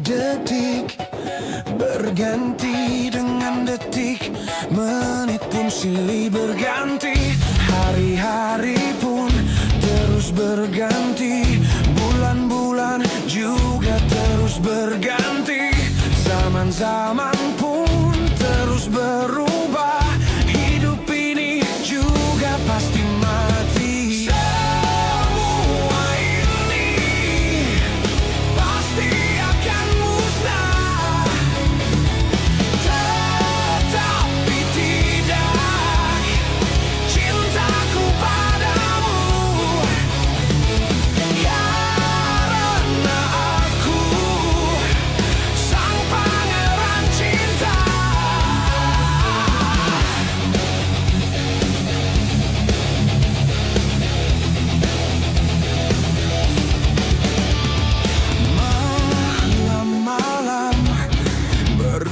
Detik berganti dengan detik, menit pun silih berganti, hari-hari pun terus berganti, bulan-bulan juga terus berganti, zaman-zaman pun terus berubah, hidup ini juga pasti mati.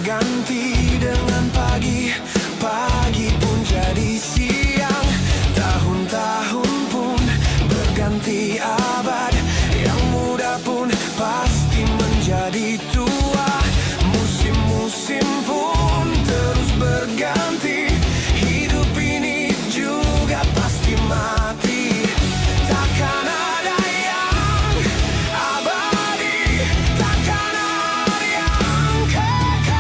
Ganti dengan pagi, pagi pun jadi siang, tahun-tahun pun berganti abad, yang muda pun pasti menjadi tua, musim-musim pun terus berganti, hidup ini juga pasti mati, takkan ada yang abadi, takkan ada yang kekal.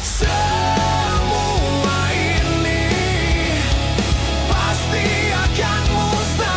Semua ini pasti akan musnah,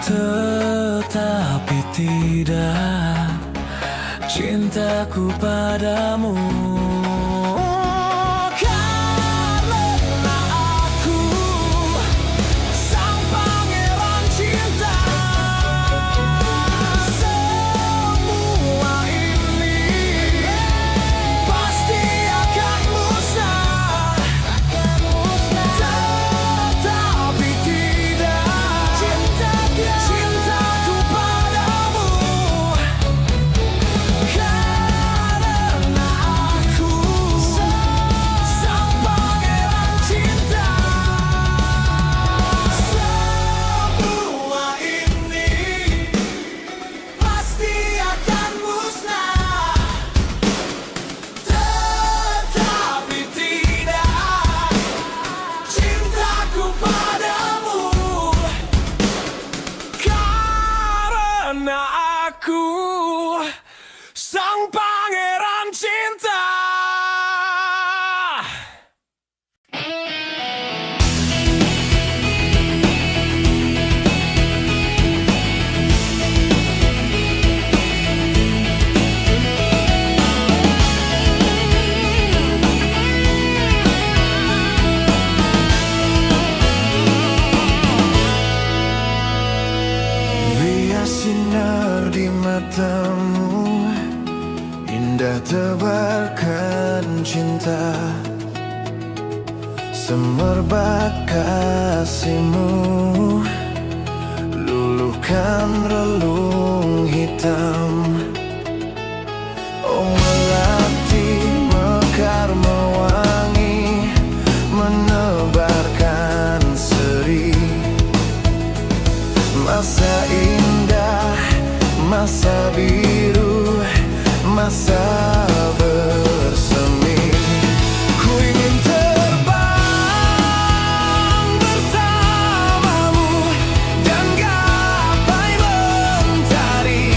tetapi tidak cintaku padamu. cinta, semerbak kasihmu luluhkan relung hitam. Oh melati mekar mewangi, menebarkan seri. Masa indah, masa biru, masa bersemi. Ku ingin terbang bersamamu dan gapai mentari.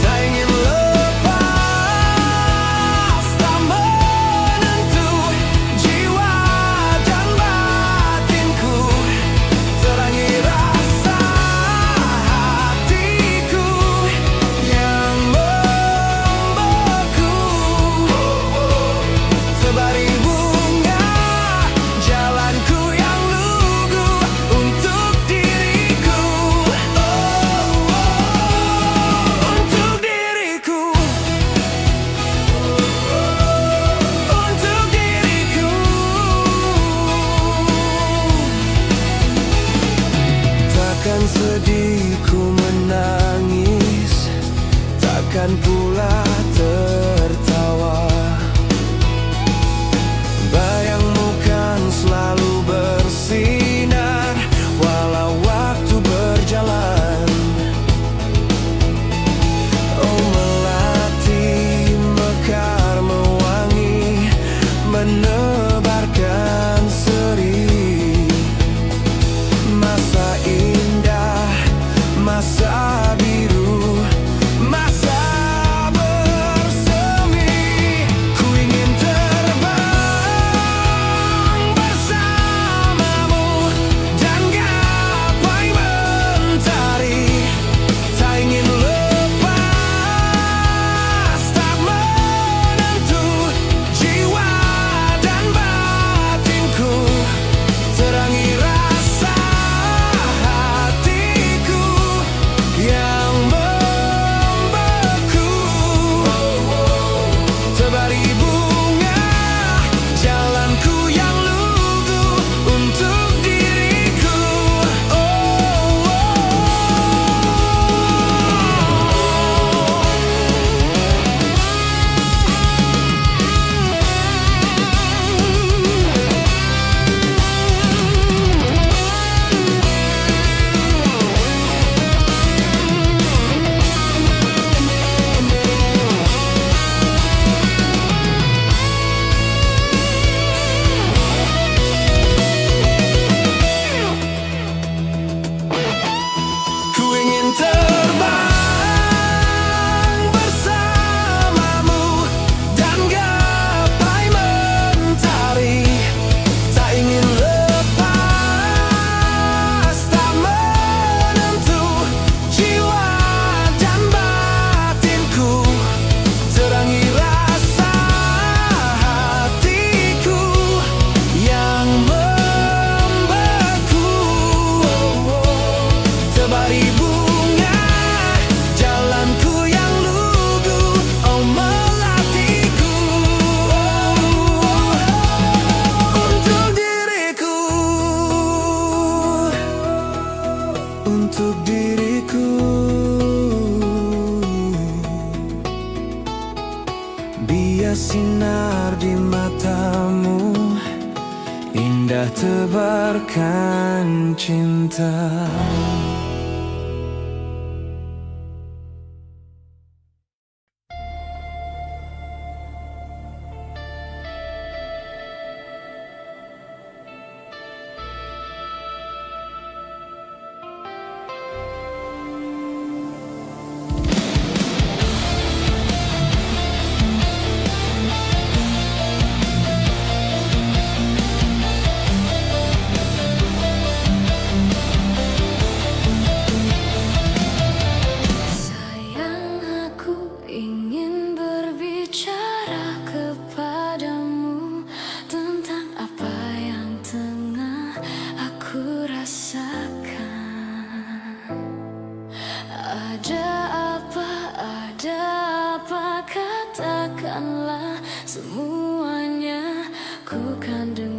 Tak ingin lepas, tak menentu jiwa dan batinku. Terangi rasa hatiku yang membeku. Tebari bunga jalanku yang lugu untuk diriku. Untuk diriku. Untuk diriku. Takkan sedih ku menangis, takkan pula tertawa. Bayangmu kan selalu bersinar walau waktu berjalan. Oh melati mekar mewangi, menebarkan seri. Masa indah, masa biru, masa bersemi. Ku ingin terbang bersamamu dan gapai mentari. Tak ingin lepas, tak menentu jiwa dan batinku. Terangi rasa hatiku yang membeku. Tebari bunga jalanku yang lugu untuk diriku. Ku ingin terbang bersamamu dan gapai mentari. Tak ingin lepas, tak menentu jiwa dan batinku. Terangi rasa hatiku yang membeku. Tebari bunga jalanku yang lugu, oh melatiku. Untuk diriku. Untuk diriku. Biar sinar di matamu indah tebarkan cinta.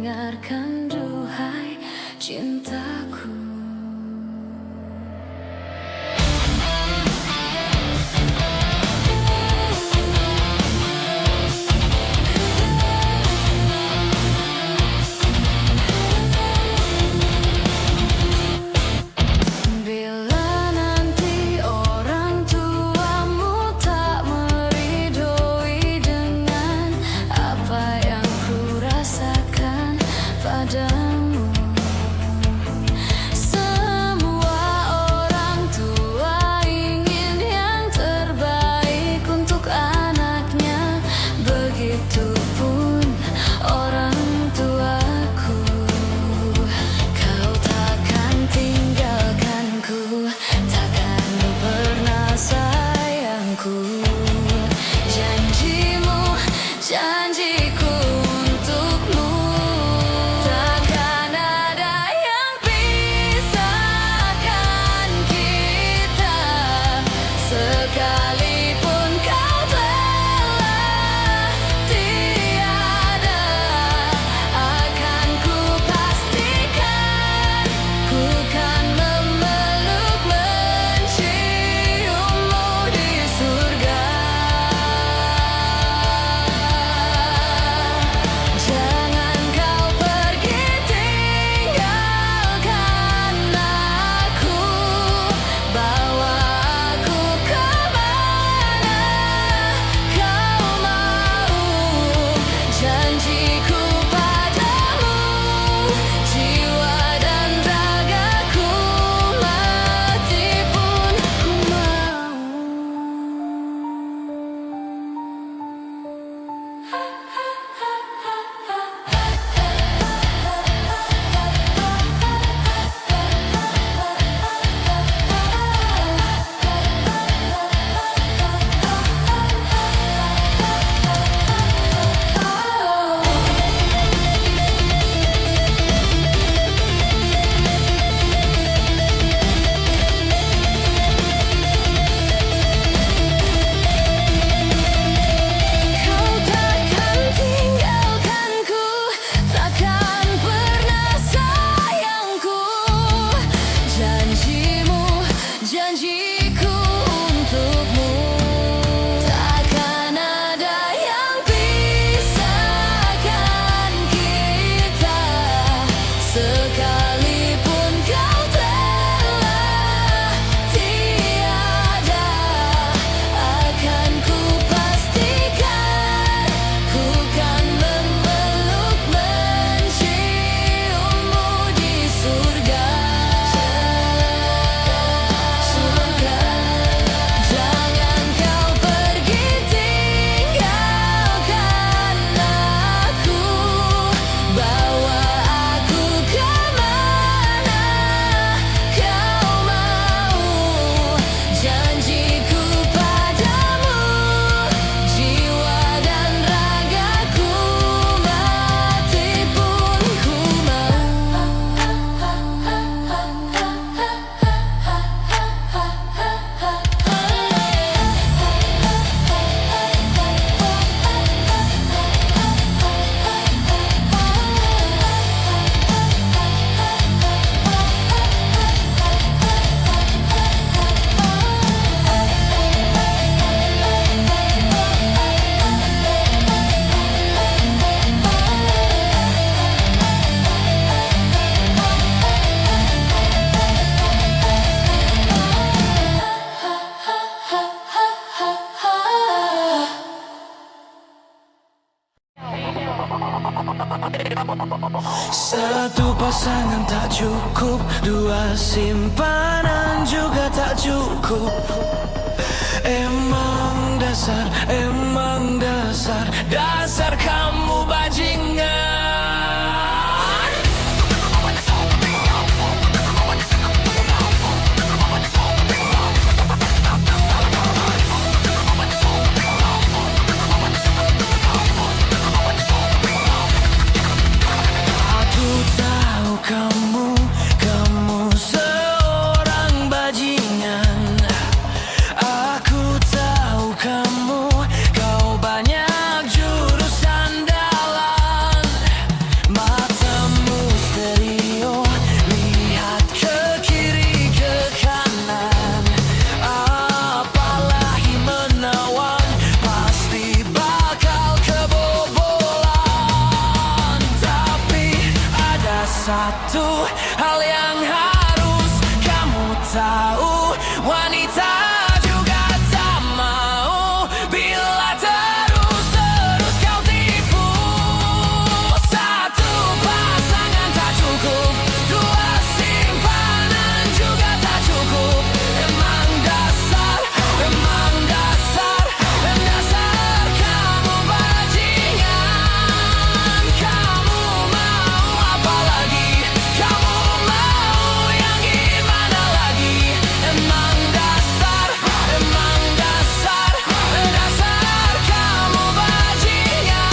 dengarkan duhai cintaku. Satu pasangan tak cukup, dua simpanan juga tak cukup. Emang dasar, dasar kamu bajingan. Kamu seorang bajingan. Aku tahu kau banyak jurus andalan. satu hal yang harus kamu tahu, wanita juga tak mau bila terus kau tipu. Satu pasangan tak cukup, dua simpanan juga tak cukup. Emang dasar kamu bajingan. Kamu mau apa lagi? Kamu mau yang gimana lagi? Emang dasar kamu bajingan.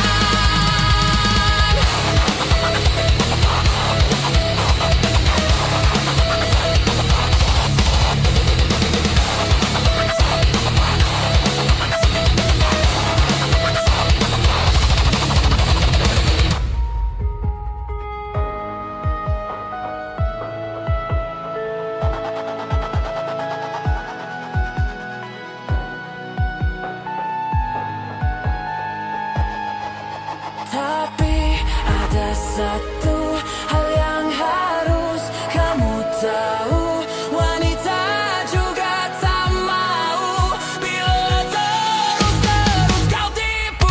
Tapi ada satu hal yang harus kamu tahu, wanita juga tak mau bila terus kau tipu.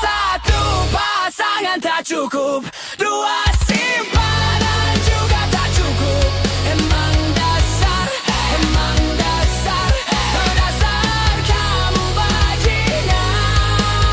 Satu pasangan tak cukup, dua simpanan juga tak cukup. Emang dasar kamu bajingan.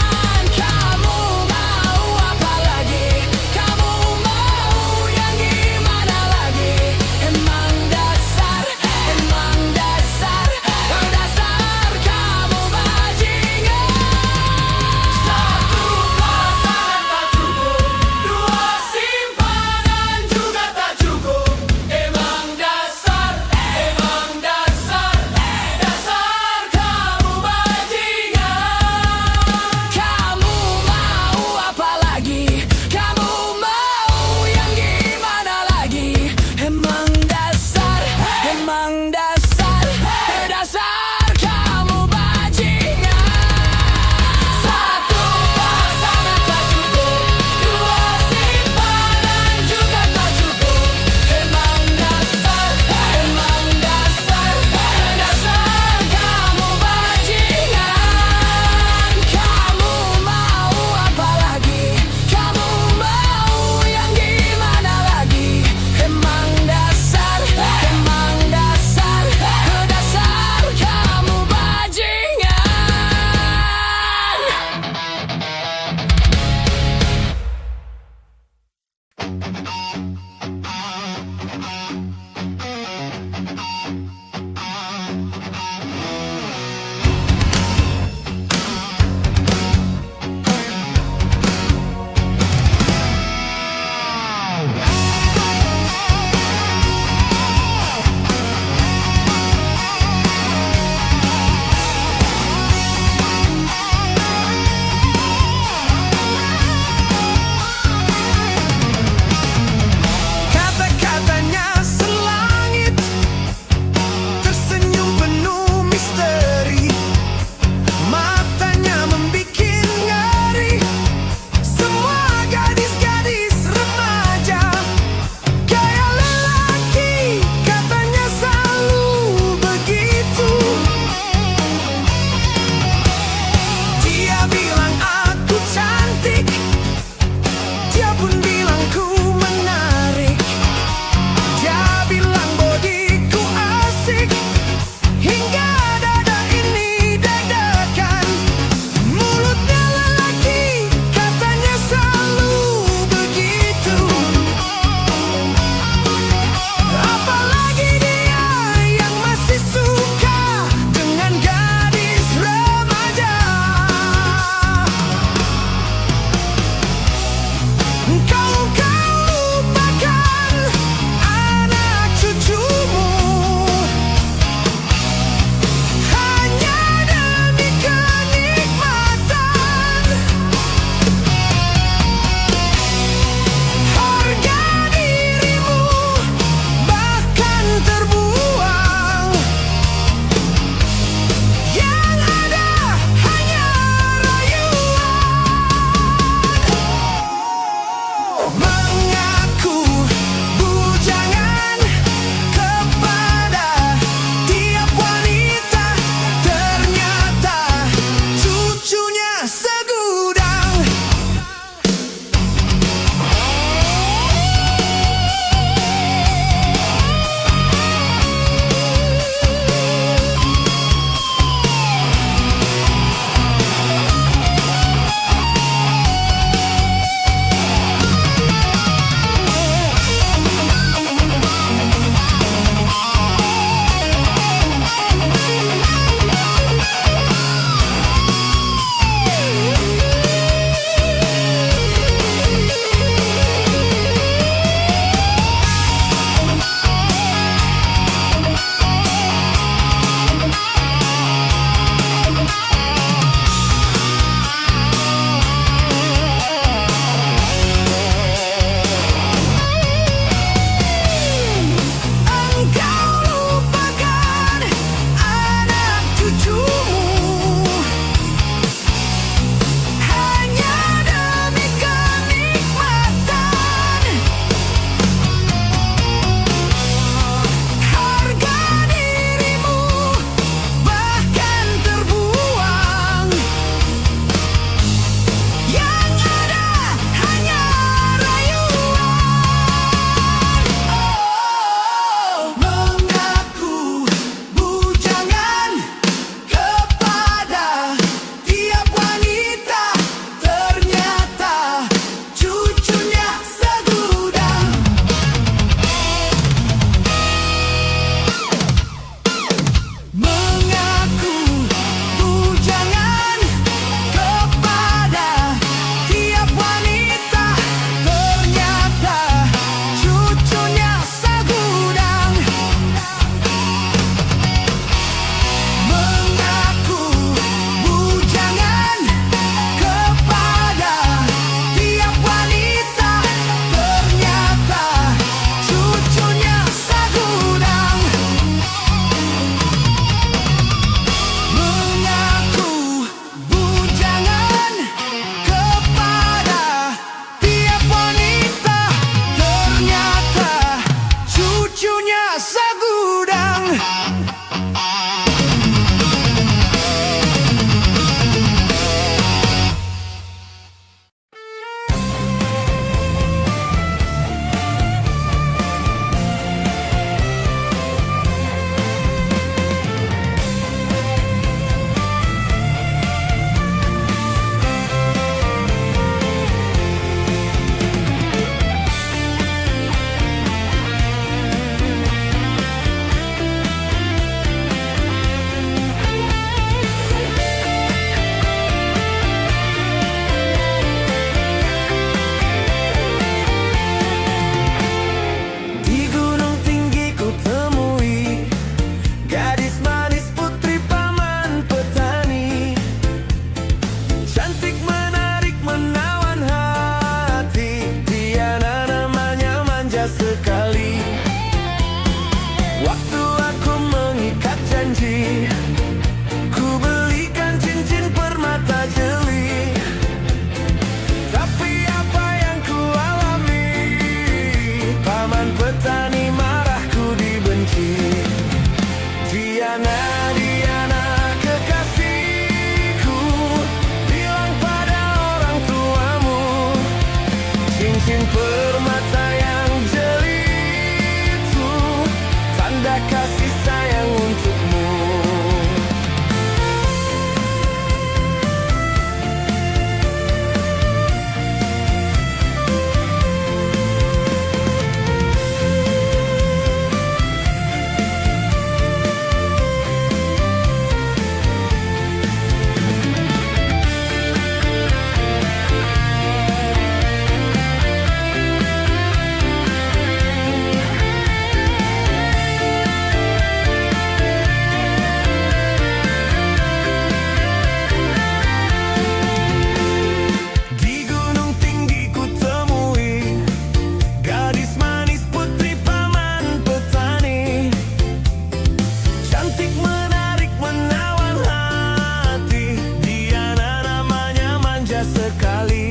sekali.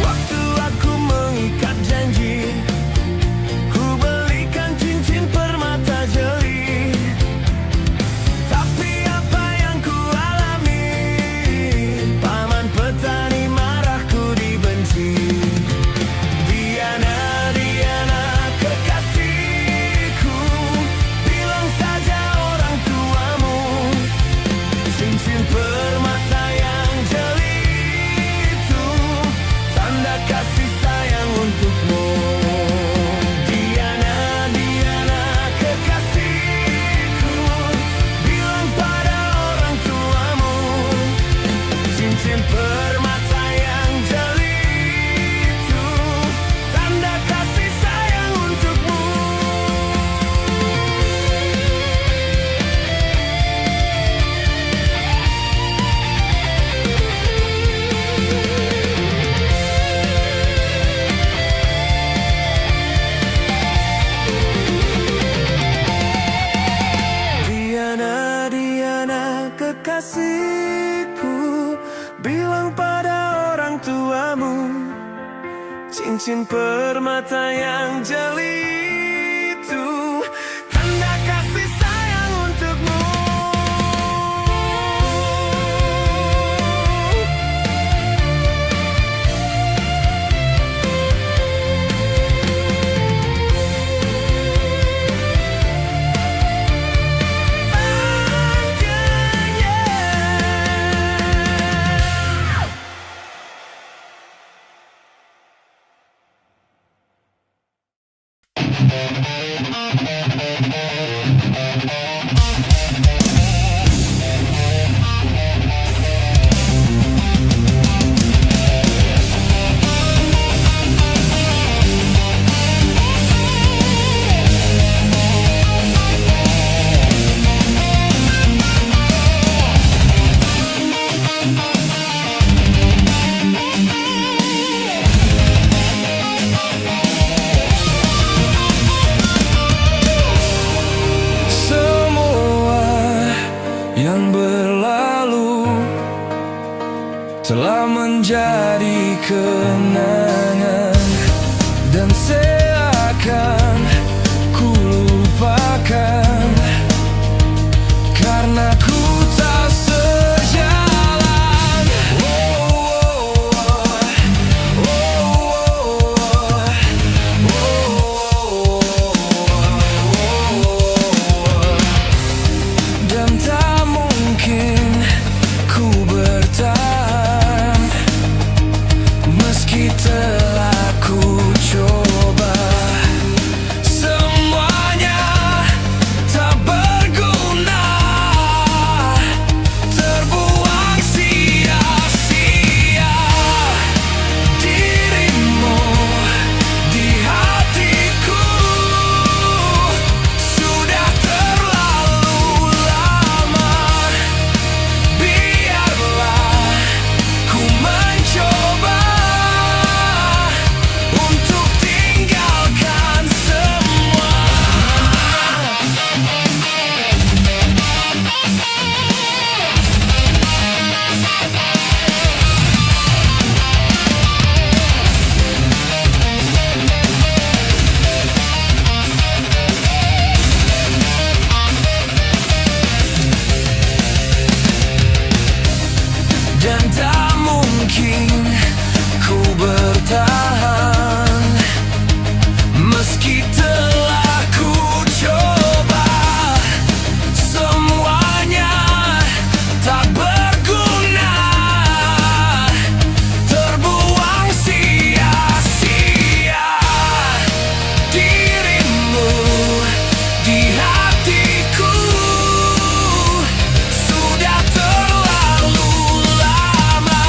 Waktu aku mengikat janji, ku belikan cincin permata jeli. Tapi apa yang ku alami, paman petani marahku dibenci. Diana, Diana kekasihku, bilang saja orang tuamu, cincin permata yang jeli itu tanda kasih sayang untukmu. Diana, Diana kekasihku, bilang pada orang tuamu, cincin permata yang jeli itu tanda kasih sayang untukmu. Diana, Diana kekasihku, bilang pada orang tuamu, cincin permata yang jeli itu tanda kasih sayang untukmu. Yang berlalu telah menjadi kenangan, dan seakan ku lupakan karena ku tak sejalan. Dan tak mungkin ku bertahan meski telah ku coba. Semuanya tak berguna, terbuang sia-sia. Dirimu di hatiku sudah terlalu lama. Biarlah ku mencoba untuk tinggalkan semua. Dan tak mungkin ku bertahan meski telah ku coba. Semuanya tak berguna, terbuang sia-sia. Dirimu di hatiku sudah terlalu lama.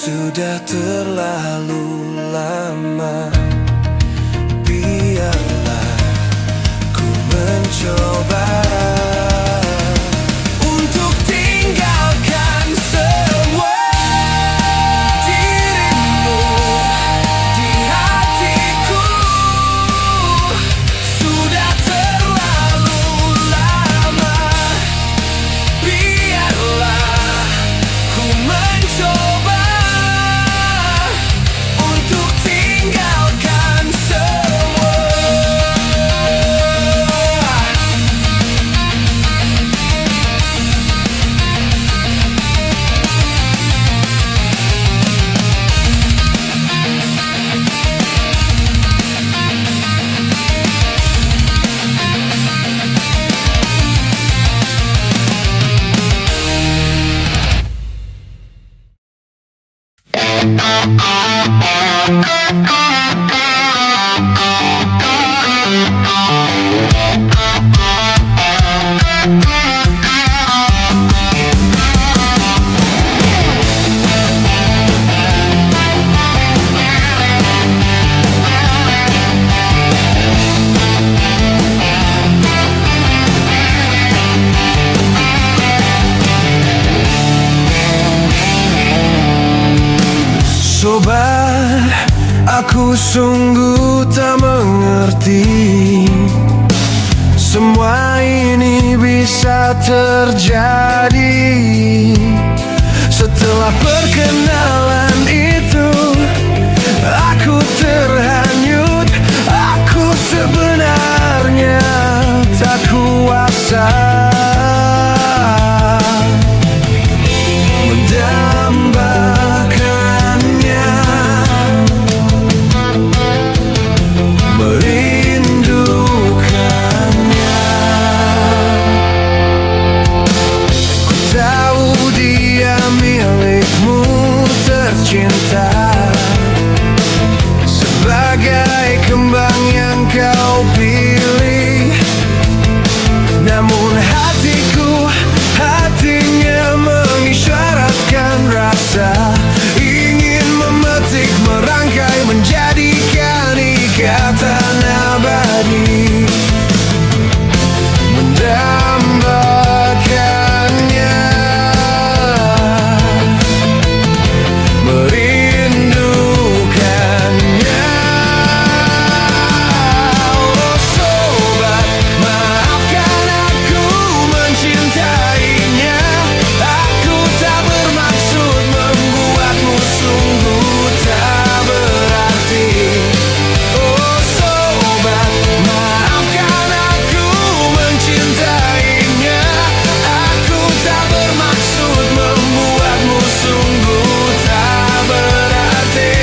Sudah terlalu lama, biarlah ku mencoba untuk tinggalkan semua dirimu di hatiku. Sudah terlalu lama, biarlah ku mencoba untuk tinggalkan semua. Sobat, aku sungguh tak mengerti semua ini bisa terjadi. Setelah perkenalan itu, aku terhanyut. Aku sebenarnya tak kuasa mendambakannya, merindukannya. Ku tahu dia milikmu tercinta, sebagai kembang yang kau pilih. Namun hatinya mengisyaratkan rasa ingin memetik, merangkai, menjadikan ikatan abadi, mendambakannya, merindukannya. Oh sobat, maafkan aku mencintainya. Aku tak bermaksud membuatmu sungguh tak berarti. Oh sobat, maafkan aku mencintainya. Aku tak bermaksud membuatmu sungguh tak berarti.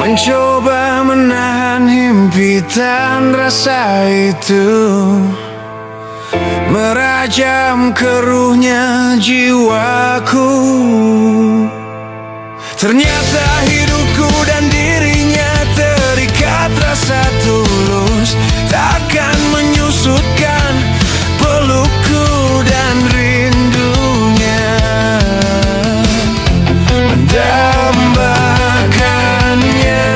Mencoba menahan himpitan rasa itu, merajam keruhnya jiwaku. Ternyata hidupku dan dirinya terikat rasa tulus, takkan menyusutkan pelukku dan rindunya, mendambakannya,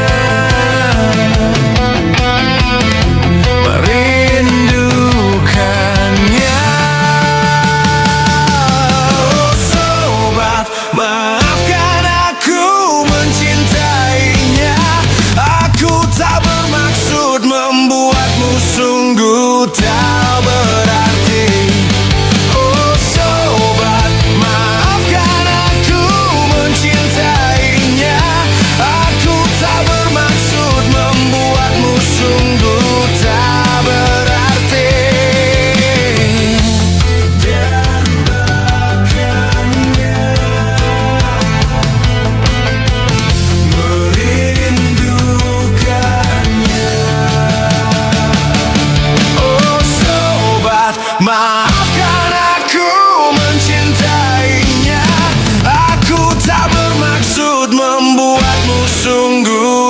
merindukannya. Oh sobat, maafkan aku mencintainya.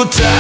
tak